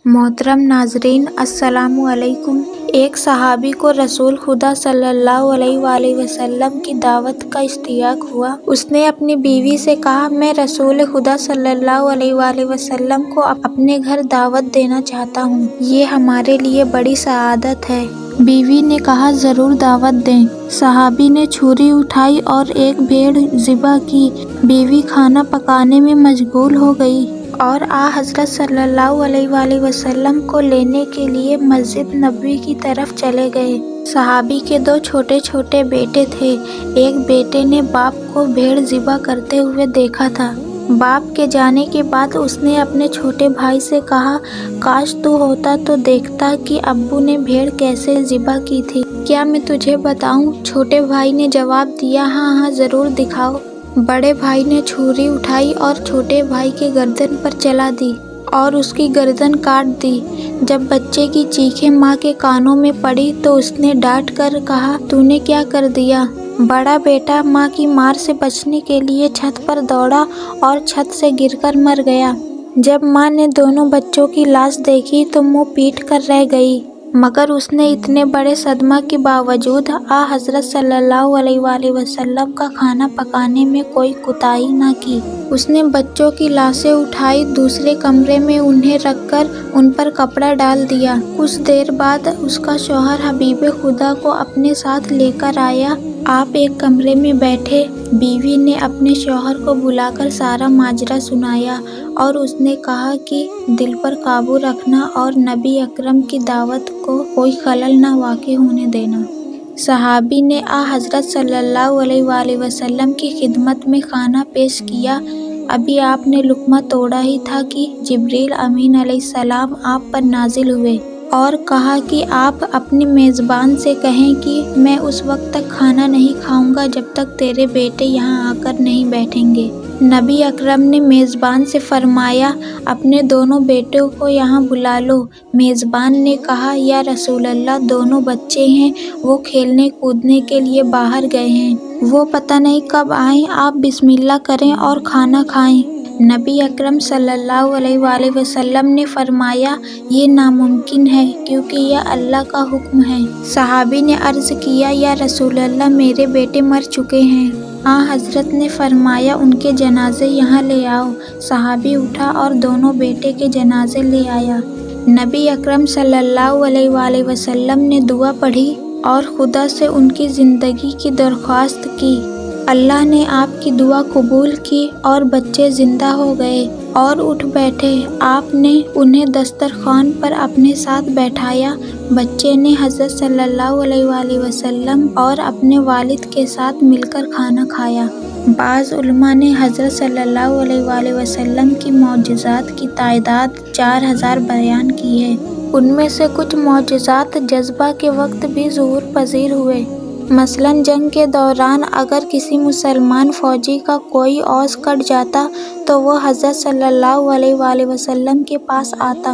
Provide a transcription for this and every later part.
मोहतरम नाजरीन, अस्सलामु अलैकुम। एक सहाबी को रसूल खुदा सल्लल्लाहु अलैहि वसल्लम की दावत का इश्तियाक हुआ। उसने अपनी बीवी से कहा, मैं रसूल खुदा सल्लल्लाहु अलैहि वसल्लम को अपने घर दावत देना चाहता हूँ। ये हमारे लिए बड़ी सआदत है। बीवी ने कहा, ज़रूर दावत दें। सहाबी ने छुरी उठाई और एक भेड़ ज़िबा की। बीवी खाना पकाने में मशगूल हो गई और हज़रत सल्लल्लाहु अलैहि वसल्लम को लेने के लिए मस्जिद नबवी की तरफ चले गए। सहाबी के दो छोटे छोटे बेटे थे। एक बेटे ने बाप को भेड़ ज़िबा करते हुए देखा था। बाप के जाने के बाद उसने अपने छोटे भाई से कहा, काश तू होता तो देखता कि अब्बू ने भेड़ कैसे ज़िबा की थी। क्या मैं तुझे बताऊं? छोटे भाई ने जवाब दिया, हाँ ज़रूर दिखाओ। बड़े भाई ने छुरी उठाई और छोटे भाई के गर्दन पर चला दी और उसकी गर्दन काट दी। जब बच्चे की चीखें माँ के कानों में पड़ी तो उसने डांट कर कहा, तूने क्या कर दिया? बड़ा बेटा माँ की मार से बचने के लिए छत पर दौड़ा और छत से गिरकर मर गया। जब माँ ने दोनों बच्चों की लाश देखी तो मुँह पीट कर रह गई, मगर उसने इतने बड़े सदमा के बावजूद हज़रत सल्लल्लाहु अलैहि वसल्लम का खाना पकाने में कोई कुताही न की। उसने बच्चों की लाशें उठाई, दूसरे कमरे में उन्हें रखकर उन पर कपड़ा डाल दिया। कुछ देर बाद उसका शौहर हबीब खुदा को अपने साथ लेकर आया। आप एक कमरे में बैठे। बीवी ने अपने शौहर को बुलाकर सारा माजरा सुनाया और उसने कहा कि दिल पर काबू रखना और नबी अकरम की दावत को कोई खलल न वाक़ होने देना। सहाबी ने हज़रत सल्लल्लाहु अलैहि वसल्लम की खिदमत में खाना पेश किया। अभी आपने लुक़मा तोड़ा ही था कि जिब्रील अमीन अलैहिस्सलाम आप पर नाजिल हुए और कहा कि आप अपने मेज़बान से कहें कि मैं उस वक्त तक खाना नहीं खाऊंगा जब तक तेरे बेटे यहाँ आकर नहीं बैठेंगे। नबी अकरम ने मेज़बान से फरमाया, अपने दोनों बेटों को यहाँ बुला लो। मेज़बान ने कहा, या रसूलल्लाह, दोनों बच्चे हैं, वो खेलने कूदने के लिए बाहर गए हैं, वो पता नहीं कब आएँ, आप बिस्मिल्लाह करें और खाना खाएं। नबी अकरम सल्लल्लाहु अलैहि वसल्लम ने फरमाया, ये नामुमकिन है क्योंकि यह अल्लाह का हुक्म है। सहाबी ने अर्ज़ किया, या रसूलल्लाह, मेरे बेटे मर चुके हैं। हज़रत ने फरमाया, उनके जनाजे यहाँ ले आओ। सहाबी उठा और दोनों बेटे के जनाजे ले आया। नबी अकरम सल्लल्लाहु अलैहि वसल्लम ने दुआ पढ़ी और खुदा से उनकी ज़िंदगी की दरख्वास्त की। अल्लाह ने आपकी दुआ कबूल की और बच्चे ज़िंदा हो गए और उठ बैठे। आपने उन्हें दस्तरखान पर अपने साथ बैठाया। बच्चे ने हज़रत सल्लल्लाहु अलैहि वसल्लम और अपने वालिद के साथ मिलकर खाना खाया। बाज़ उलमा ने हज़रत सल्लल्लाहु अलैहि वसल्लम की मौजिज़ात की तादाद 4000 बयान की है। उनमें से कुछ मौजिज़ात जज़्बा के वक्त भी ज़ुहूर पज़ीर हुए। मसलन जंग के दौरान अगर किसी मुसलमान फ़ौजी का कोई औज़ कट जाता तो वो हज़रत सल्लल्लाहु अलैहि वसल्लम के पास आता।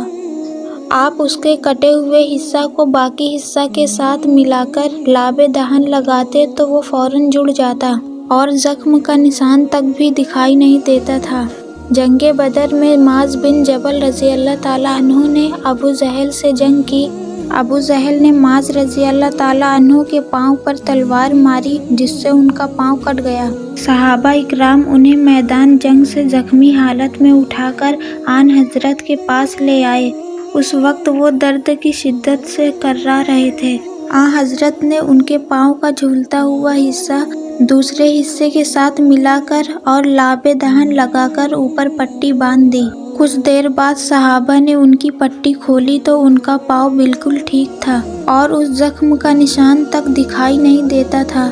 आप उसके कटे हुए हिस्सा को बाकी हिस्सा के साथ मिलाकर लाबे दहन लगाते तो वो फ़ौरन जुड़ जाता और ज़ख्म का निशान तक भी दिखाई नहीं देता था। जंगे बदर में माज़ बिन जबल रज़ी अल्लाह ताला अन्हु ने अबू जहल से जंग की। अबू जहल ने माज़ रज़ी अल्लाह ताला अन्हु के पाँव पर तलवार मारी जिससे उनका पाँव कट गया। सहाबा इकराम उन्हें मैदान जंग से ज़ख्मी हालत में उठाकर आन हज़रत के पास ले आए। उस वक्त वो दर्द की शिद्दत से कर्रा रहे थे। हज़रत ने उनके पाँव का झूलता हुआ हिस्सा दूसरे हिस्से के साथ मिलाकर और लाबे दहन लगाकर ऊपर पट्टी बांध दी। कुछ देर बाद सहाबा ने उनकी पट्टी खोली तो उनका पाँव बिल्कुल ठीक था और उस जख्म का निशान तक दिखाई नहीं देता था।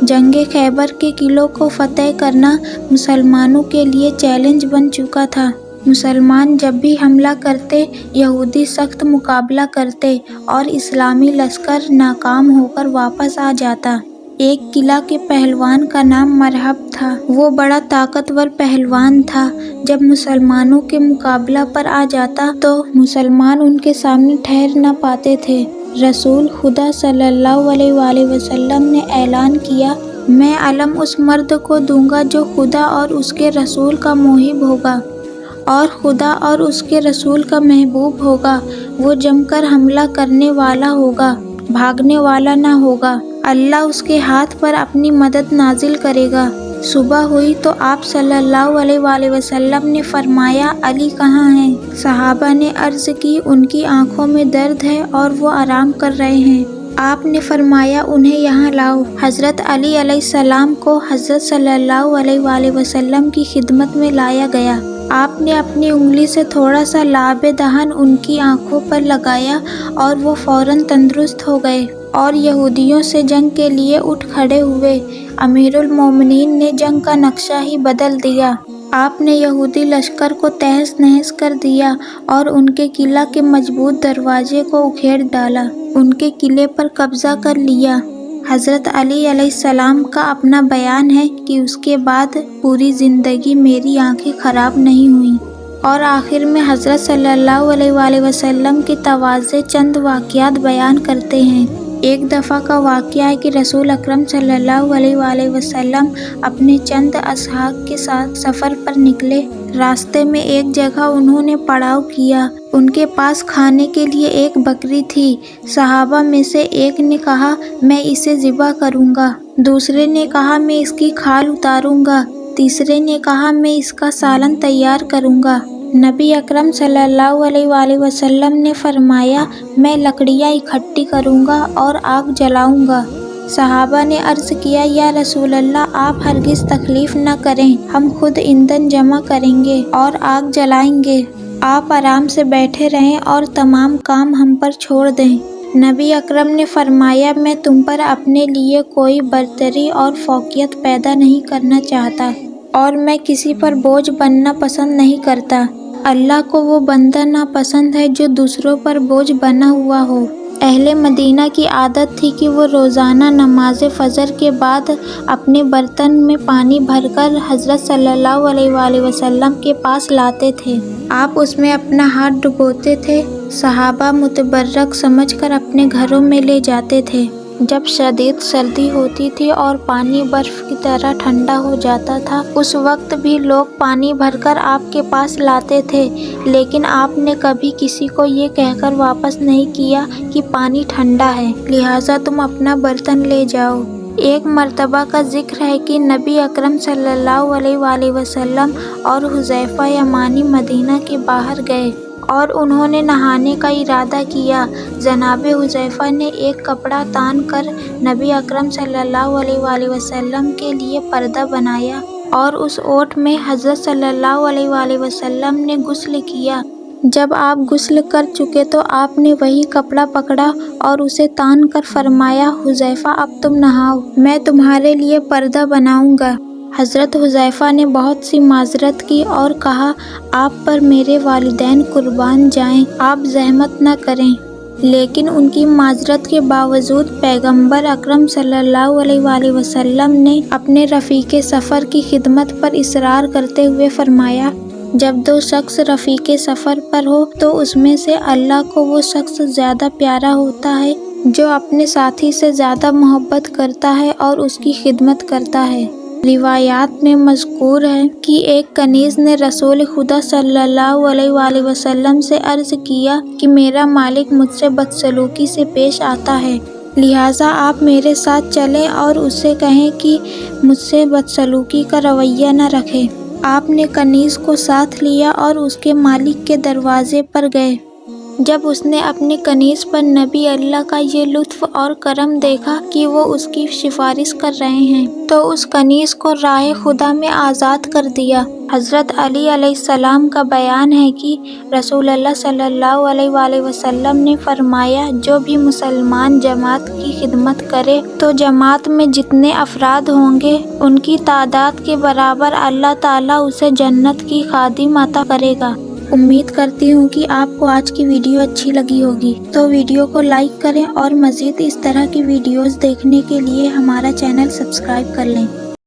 जंगे खैबर के किलों को फतह करना मुसलमानों के लिए चैलेंज बन चुका था। मुसलमान जब भी हमला करते, यहूदी सख्त मुकाबला करते और इस्लामी लश्कर नाकाम होकर वापस आ जाता। एक किला के पहलवान का नाम मरहब था। वो बड़ा ताकतवर पहलवान था। जब मुसलमानों के मुकाबला पर आ जाता तो मुसलमान उनके सामने ठहर न पाते थे। रसूल खुदा सल्लल्लाहु अलैहि वसल्लम ने ऐलान किया, मैं अलम उस मर्द को दूंगा जो खुदा और उसके रसूल का मुहिब होगा اور خدا اور اس کے رسول کا محبوب ہوگا، وہ جم کر حملہ کرنے والا ہوگا، بھاگنے والا نہ ہوگا۔ اللہ اس کے ہاتھ پر اپنی مدد نازل کرے گا۔ صبح ہوئی تو آپ صلی اللہ علیہ وآلہ وسلم نے فرمایا، علی کہاں ہیں؟ صحابہ نے عرض کی، ان کی آنکھوں میں درد ہے اور وہ آرام کر رہے ہیں۔ آپ نے فرمایا، انہیں یہاں لاؤ۔ حضرت علی علیہ السلام کو حضرت صلی اللہ علیہ وآلہ وسلم کی خدمت میں لایا گیا۔ آپ نے اپنی انگلی سے تھوڑا سا لعاب دہن ان کی آنکھوں پر لگایا اور وہ فوراً تندرست ہو گئے اور یہودیوں سے جنگ کے لیے اٹھ کھڑے ہوئے۔ امیر المومنین نے جنگ کا نقشہ ہی بدل دیا۔ آپ نے یہودی لشکر کو تہس نہس کر دیا اور ان کے قلعہ کے مضبوط دروازے کو اکھیڑ ڈالا، ان کے قلعے پر قبضہ کر لیا۔ حضرت علی علیہ السلام کا اپنا بیان ہے کہ اس کے بعد پوری زندگی میری آنکھیں خراب نہیں ہوئیں، اور آخر میں حضرت صلی اللہ علیہ وآلہ وسلم کے تواضع چند واقعات بیان کرتے ہیں۔ ایک دفعہ کا واقعہ ہے کہ رسول اکرم صلی اللہ علیہ وآلہ وسلم اپنے چند اصحاب کے ساتھ سفر پر نکلے۔ راستے میں ایک جگہ انہوں نے پڑاؤ کیا۔ ان کے پاس کھانے کے لیے ایک بکری تھی۔ صحابہ میں سے ایک نے کہا، میں اسے ذبح کروں گا۔ دوسرے نے کہا، میں اس کی کھال اتاروں گا۔ تیسرے نے کہا، میں اس کا سالن تیار کروں گا۔ نبی اکرم صلی اللہ علیہ وآلہ وسلم نے فرمایا، میں لکڑیاں اکٹھی کروں گا اور آگ جلاؤں گا۔ صحابہ نے عرض کیا، یا رسول اللہ، آپ ہرگز تکلیف نہ کریں، ہم خود ایندھن جمع کریں گے اور آگ جلائیں گے۔ آپ آرام سے بیٹھے رہیں اور تمام کام ہم پر چھوڑ دیں۔ نبی اکرم نے فرمایا، میں تم پر اپنے لیے کوئی برتری اور فوقیت پیدا نہیں کرنا چاہتا، اور میں کسی پر بوجھ بننا پسند نہیں کرتا۔ اللہ کو وہ بندہ ناپسند ہے جو دوسروں پر بوجھ بنا ہوا ہو۔ اہل مدینہ کی عادت تھی کہ وہ روزانہ نماز فجر کے بعد اپنے برتن میں پانی بھر کر حضرت صلی اللہ علیہ وآلہ وسلم کے پاس لاتے تھے۔ آپ اس میں اپنا ہاتھ ڈبوتے تھے۔ صحابہ متبرک سمجھ کر اپنے گھروں میں لے جاتے تھے۔ جب شدید سردی ہوتی تھی اور پانی برف کی طرح ٹھنڈا ہو جاتا تھا، اس وقت بھی لوگ پانی بھر کر آپ کے پاس لاتے تھے، لیکن آپ نے کبھی کسی کو یہ کہہ کر واپس نہیں کیا کہ پانی ٹھنڈا ہے، لہٰذا تم اپنا برتن لے جاؤ۔ ایک مرتبہ کا ذکر ہے کہ نبی اکرم صلی اللہ علیہ وآلہ وسلم اور حذیفہ یمانی مدینہ کے باہر گئے اور انہوں نے نہانے کا ارادہ کیا۔ جناب حذیفہ نے ایک کپڑا تان کر نبی اکرم صلی اللہ علیہ وآلہ وسلم کے لیے پردہ بنایا اور اس اوٹ میں حضرت صلی اللہ علیہ وآلہ وسلم نے غسل کیا۔ جب آپ غسل کر چکے تو آپ نے وہی کپڑا پکڑا اور اسے تان کر فرمایا، حذیفہ اب تم نہاؤ، میں تمہارے لیے پردہ بناؤں گا۔ حضرت حذیفہ نے بہت سی معذرت کی اور کہا، آپ پر میرے والدین قربان جائیں، آپ زحمت نہ کریں۔ لیکن ان کی معذرت کے باوجود پیغمبر اکرم صلی اللہ علیہ وآلہ وسلم نے اپنے رفیق سفر کی خدمت پر اصرار کرتے ہوئے فرمایا، جب دو شخص رفیق سفر پر ہو تو اس میں سے اللہ کو وہ شخص زیادہ پیارا ہوتا ہے جو اپنے ساتھی سے زیادہ محبت کرتا ہے اور اس کی خدمت کرتا ہے۔ روایات میں مذکور ہے کہ ایک کنیز نے رسول خدا صلی اللہ علیہ وآلہ وسلم سے عرض کیا کہ میرا مالک مجھ سے بدسلوکی سے پیش آتا ہے، لہٰذا آپ میرے ساتھ چلیں اور اسے کہیں کہ مجھ سے بدسلوکی کا رویہ نہ رکھے۔ آپ نے کنیز کو ساتھ لیا اور اس کے مالک کے دروازے پر گئے۔ جب اس نے اپنے کنیز پر نبی اللہ کا یہ لطف اور کرم دیکھا کہ وہ اس کی سفارش کر رہے ہیں تو اس کنیز کو راہ خدا میں آزاد کر دیا۔ حضرت علی علیہ السلام کا بیان ہے کہ رسول اللہ صلی اللہ علیہ وآلہ وسلم نے فرمایا، جو بھی مسلمان جماعت کی خدمت کرے تو جماعت میں جتنے افراد ہوں گے ان کی تعداد کے برابر اللہ تعالیٰ اسے جنت کی خادم عطا کرے گا۔ امید کرتی ہوں کہ آپ کو آج کی ویڈیو اچھی لگی ہوگی، تو ویڈیو کو لائک کریں اور مزید اس طرح کی ویڈیوز دیکھنے کے لیے ہمارا چینل سبسکرائب کر لیں۔